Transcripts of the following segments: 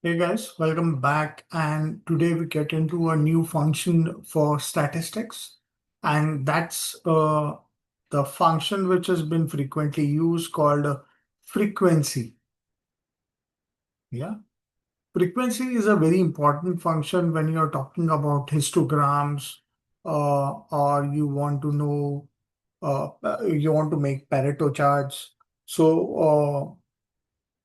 Hey guys, welcome back. And today we get into a new function for statistics, and that's the function which has been frequently used called frequency. Yeah, frequency is a very important function when you're talking about histograms, or you want to know, you want to make Pareto charts. So,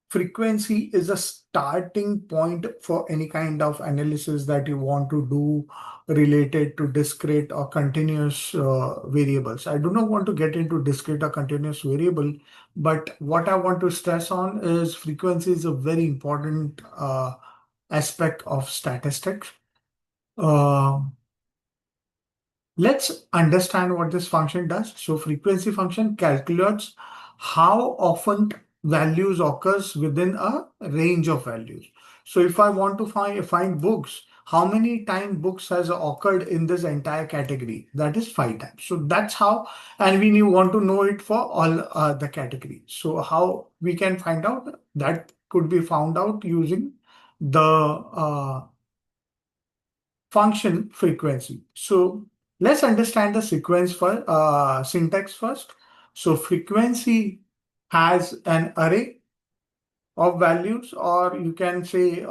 frequency is a starting point for any kind of analysis that you want to do related to discrete or continuous variables. I do not want to get into discrete or continuous variable, but what I want to stress on is frequency is a very important aspect of statistics. Uh, Let's understand what this function does. So frequency function calculates how often values occurs within a range of values. So if I want to find books, how many times books has occurred in this entire category? That is 5 times. So that's how, and we want to know it for all the categories. So how we can find out that could be found out using the function frequency. So let's understand the sequence for syntax first. So frequency has an array of values, or you can say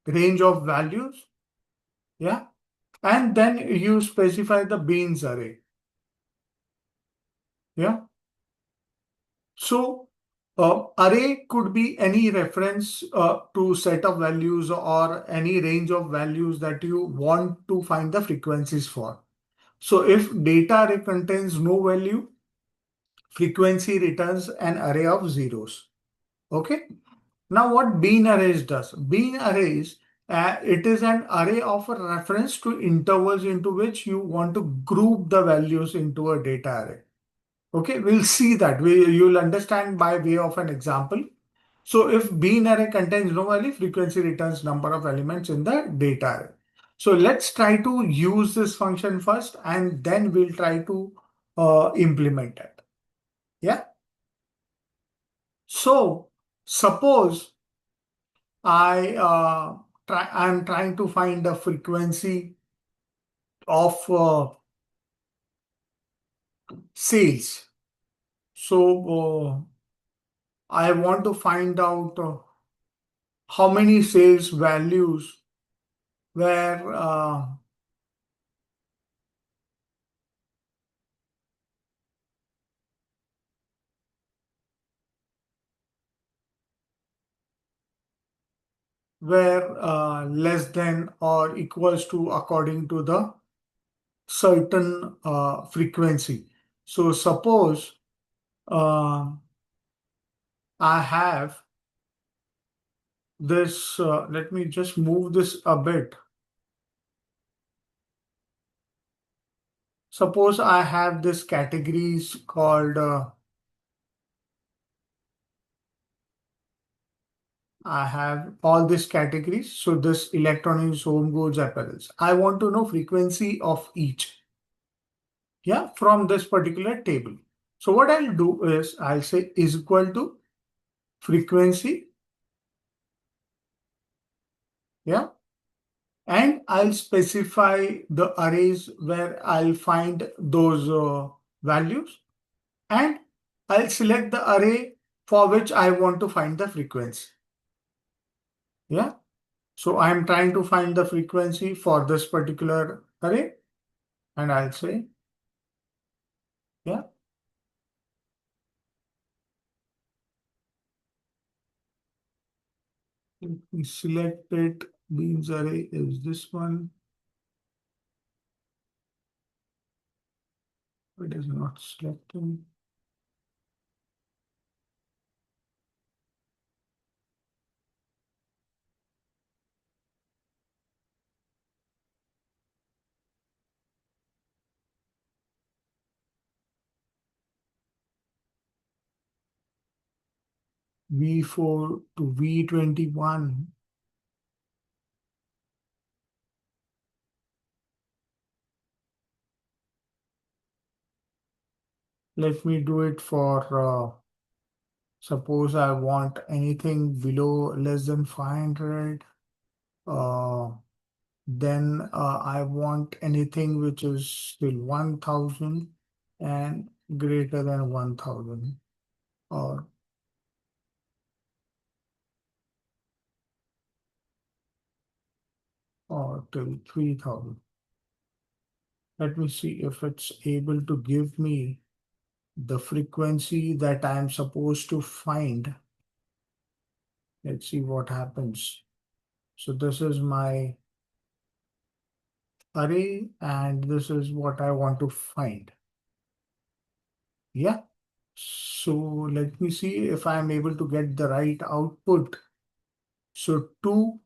range of values. Yeah. And then you specify the beans array. Yeah. So array could be any reference to set of values or any range of values that you want to find the frequencies for. So if data array contains no value, frequency returns an array of zeros. Okay. Now what bean arrays does? Bean arrays, it is an array of a reference to intervals into which you want to group the values into a data array. Okay, we'll see that. You'll understand by way of an example. So if bean array contains no value, frequency returns number of elements in the data array. So let's try to use this function first, and then we'll try to implement it. Yeah. So suppose I'm trying to find the frequency of sales. So I want to find out how many sales values were less than or equals to according to the certain frequency. So suppose uh, I have this, let me just move this a bit. Suppose I have this categories called, I have all these categories. So this electronics, home goods, apparels. I want to know frequency of each. Yeah, from this particular table. So what I'll do is I'll say is equal to frequency. Yeah. And I'll specify the arrays where I'll find those values, and I'll select the array for which I want to find the frequency. Yeah. So I'm trying to find the frequency for this particular array, and I'll say, yeah, we select it. Beans array is this one. It is not selecting. V4 to V21. Let me do it for Suppose I want anything below less than 500. Uh, then I want anything which is still 1000 and greater than 1000, or till 3000. Let me see if it's able to give me the frequency that I'm supposed to find. Let's see what happens. So this is my array and this is what I want to find. Yeah. So let me see if I'm able to get the right output. So 2,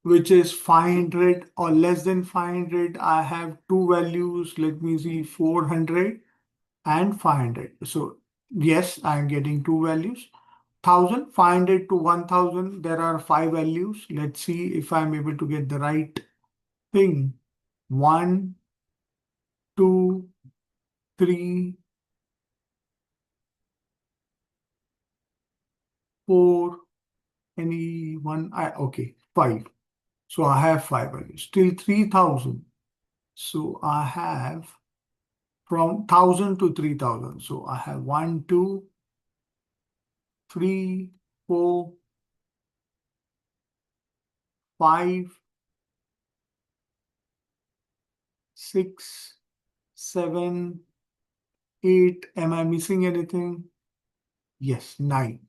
which is 500 or less than 500, I have two values. Let me see, 400 and 500. So yes, I'm getting two values. 1000, 500 to 1000, there are five values. Let's see if I'm able to get the right thing. 1, 2, 3, 4, any one, okay, 5. So I have five values, still 3000. So I have from 1000 to 3000. So I have 1, 2, 3, 4, 5, 6, 7, 8. Am I missing anything? Yes, 9.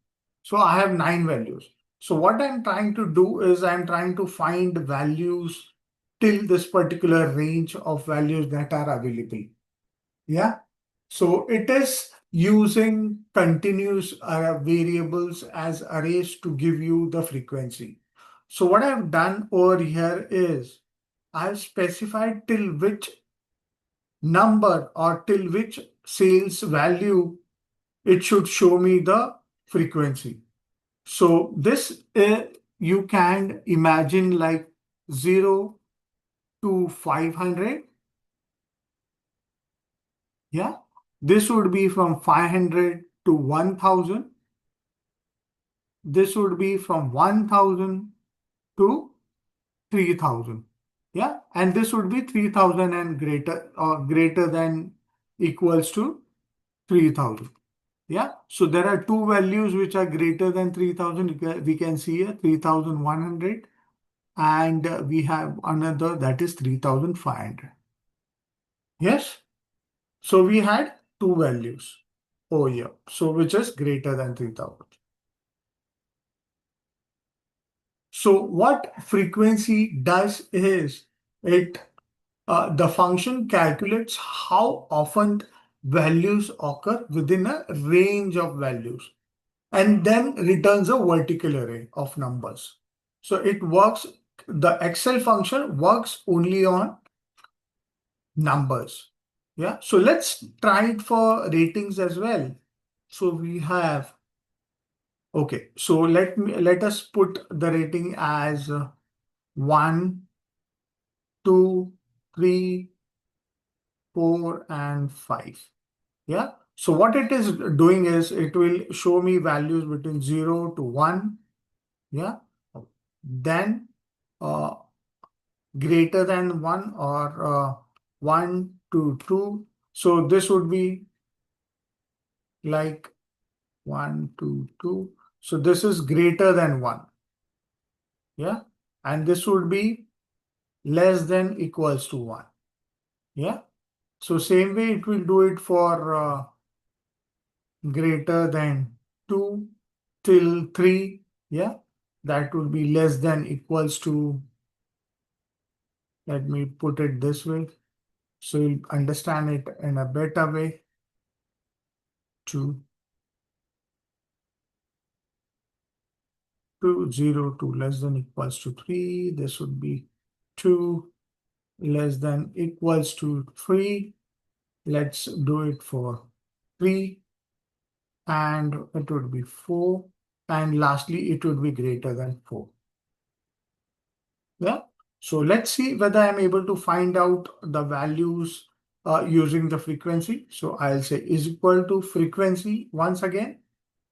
So I have 9 values. So what I'm trying to do is I'm trying to find values till this particular range of values that are available. Yeah. So it is using continuous variables as arrays to give you the frequency. So what I've done over here is I've specified till which number or till which sales value it should show me the frequency. So this you can imagine like 0 to 500. Yeah. This would be from 500 to 1000. This would be from 1000 to 3000. Yeah. And this would be 3000 and greater, or greater than equals to 3000. Yeah. So there are two values which are greater than 3000. We can see here 3100. And we have another that is 3500. Yes. So we had two values over here. So which is greater than 3000. So what frequency does is it the function calculates how often values occur within a range of values and then returns a vertical array of numbers. So it works, the Excel function works only on numbers. Yeah. So let's try it for ratings as well. So we have, okay. So let us put the rating as 1, 2, 3, 4, and 5. Yeah. So what it is doing is it will show me values between 0 to 1. Yeah. Then uh, greater than 1, or 1 to 2. So this would be like 1, 2, 2. So this is greater than 1. Yeah. And this would be less than equals to 1. Yeah. So same way it will do it for greater than 2 till 3. Yeah. That would be less than equals to, let me put it this way, so you'll understand it in a better way. 2 to 0 to less than equals to 3. This would be 2 less than equals to 3. Let's do it for 3, and it would be 4. And lastly, it would be greater than 4. Yeah. So let's see whether I'm able to find out the values using the frequency. So I'll say is equal to frequency once again.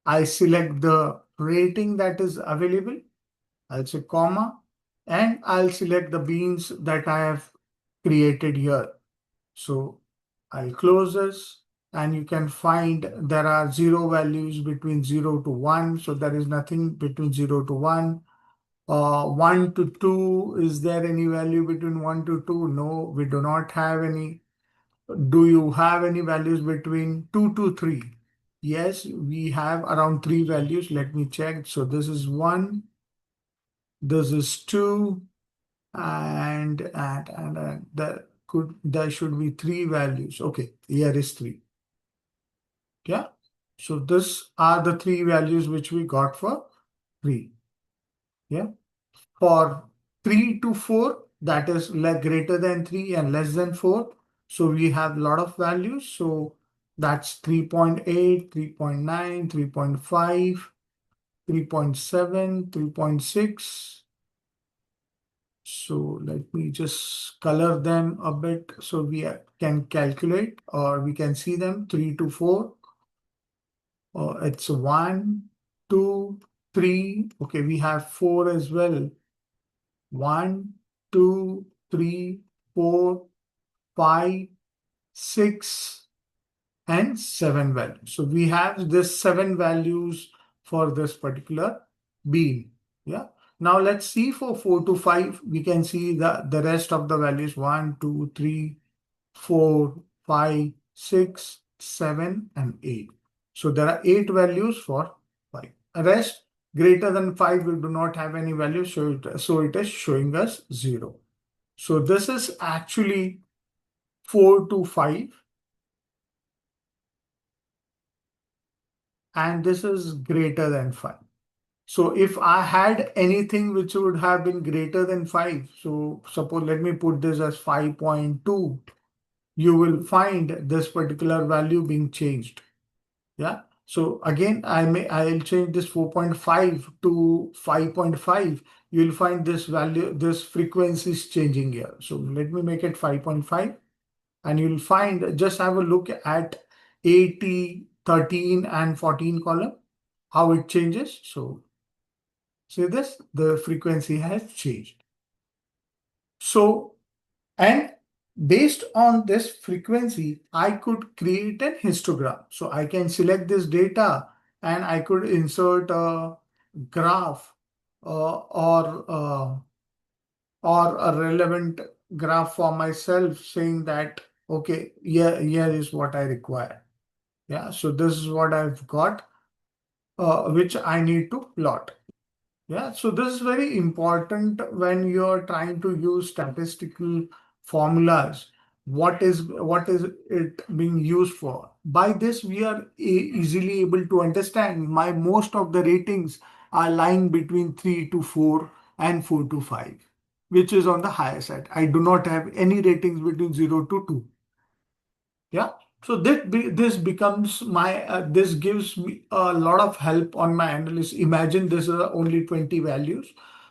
I select the rating that is available. I'll say comma, and I'll select the beans that I have created here. So I'll close this, and you can find there are zero values between 0 to 1. So there is nothing between 0 to 1. 1 to 2, is there any value between 1 to 2? No, we do not have any. Do you have any values between 2 to 3? Yes, we have around 3 values. Let me check. So this is 1, this is 2, and there should be 3 values. Okay, here is 3. Yeah. So these are the 3 values which we got for 3. Yeah. For 3 to 4, that is like greater than 3 and less than 4. So we have a lot of values. So that's 3.8, 3.9, 3.5, 3.7, 3.6. So let me just color them a bit so we can calculate, or we can see them. 3 to 4. It's 1, 2, 3. Okay, we have 4 as well. 1, 2, 3, 4, 5, 6, and 7 values. So we have this 7 values for this particular bean. Yeah. Now let's see for 4 to 5. We can see the rest of the values: 1, 2, 3, 4, 5, 6, 7, and 8. So there are 8 values for 5. Rest greater than 5, we do not have any value, so it is showing us 0. So this is actually 4 to 5, and this is greater than 5. So if I had anything which would have been greater than 5, so suppose let me put this as 5.2, you will find this particular value being changed. Yeah. So again, I'll change this 4.5 to 5.5. You'll find this value, this frequency is changing here. So let me make it 5.5, and you'll find, just have a look at 80, 13, and 14 column, how it changes. So see this, the frequency has changed. So, and based on this frequency, I could create an histogram. So I can select this data, and I could insert a graph, or a relevant graph for myself, saying that, okay, here is what I require. Yeah, so this is what I've got, which I need to plot. Yeah, so this is very important when you're trying to use statistical formulas. What is it being used for? By this, we are easily able to understand my most of the ratings are lying between 3 to 4 and 4 to 5, which is on the higher side. I do not have any ratings between 0 to 2. Yeah. So this becomes my this gives me a lot of help on my analysis. Imagine this is only 20 values.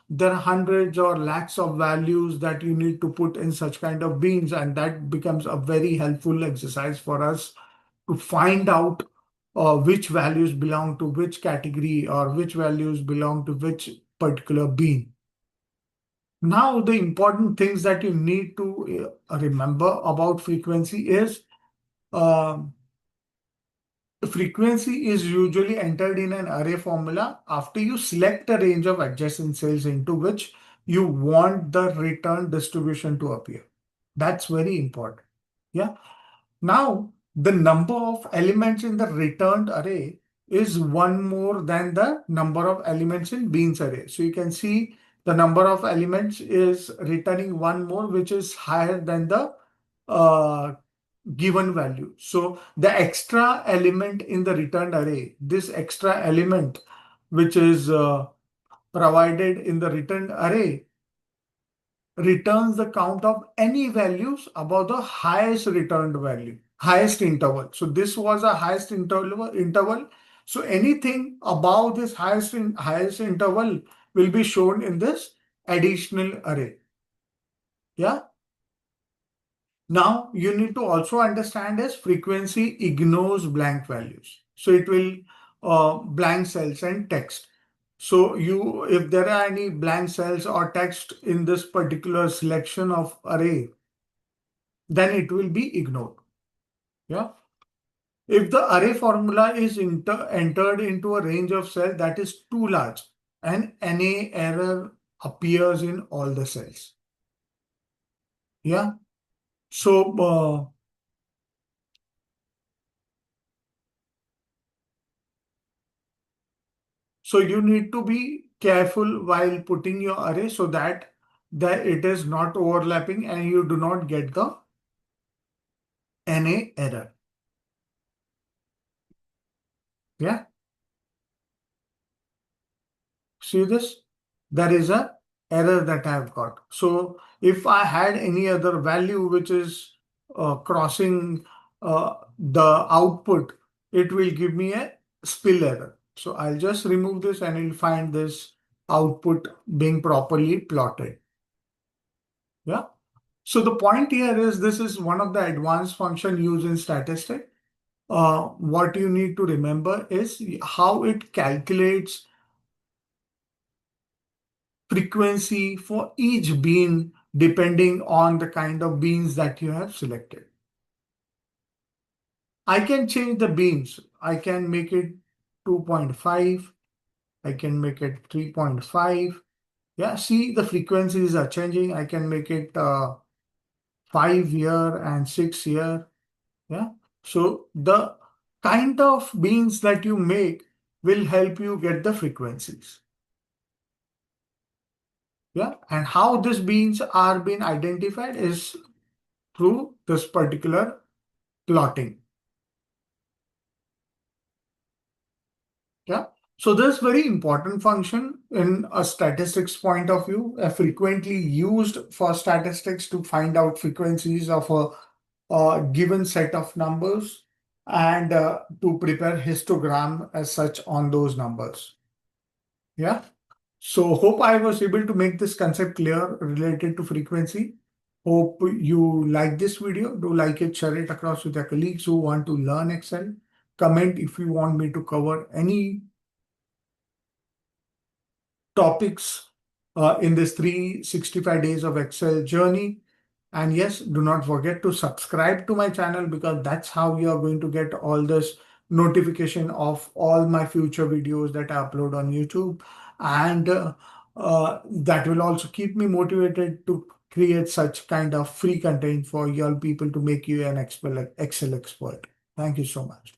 There are hundreds or lakhs of values that you need to put in such kind of beans, and that becomes a very helpful exercise for us to find out which values belong to which category, or which values belong to which particular bean. Now, the important things that you need to remember about frequency is, um, frequency is usually entered in an array formula after you select a range of adjacent cells into which you want the return distribution to appear. That's very important. Yeah. Now, the number of elements in the returned array is one more than the number of elements in beans array. So you can see the number of elements is returning one more, which is higher than the uh, given value. So the extra element in the returned array, this extra element which is provided in the returned array, returns the count of any values above the highest returned value, highest interval. So this was a highest interval. So anything above this highest interval will be shown in this additional array. Yeah. Now you need to also understand as frequency ignores blank values. So it will blank cells and text. So if there are any blank cells or text in this particular selection of array, then it will be ignored. Yeah. If the array formula is entered into a range of cells that is too large, an NA error appears in all the cells. Yeah. So, so you need to be careful while putting your array so that it is not overlapping and you do not get the NA error. Yeah. See this? There is a error that I have got. So if I had any other value which is crossing the output, it will give me a spill error. So I'll just remove this and you'll find this output being properly plotted. Yeah. So the point here is this is one of the advanced function used in statistics. What you need to remember is how it calculates frequency for each bean depending on the kind of beans that you have selected. I can change the beans. I can make it 2.5. I can make it 3.5. Yeah, see the frequencies are changing. I can make it 5 year and 6 year. Yeah. So the kind of beans that you make will help you get the frequencies. Yeah. And how these beans are being identified is through this particular plotting. Yeah. So this very important function in a statistics point of view, frequently used for statistics to find out frequencies of a given set of numbers and to prepare histogram as such on those numbers. Yeah. So hope I was able to make this concept clear related to frequency. Hope you like this video. Do like it, share it across with your colleagues who want to learn Excel. Comment if you want me to cover any topics in this 365 days of Excel journey. And yes, do not forget to subscribe to my channel because that's how you are going to get all this notification of all my future videos that I upload on YouTube. And that will also keep me motivated to create such kind of free content for your people to make you an Excel expert. Thank you so much.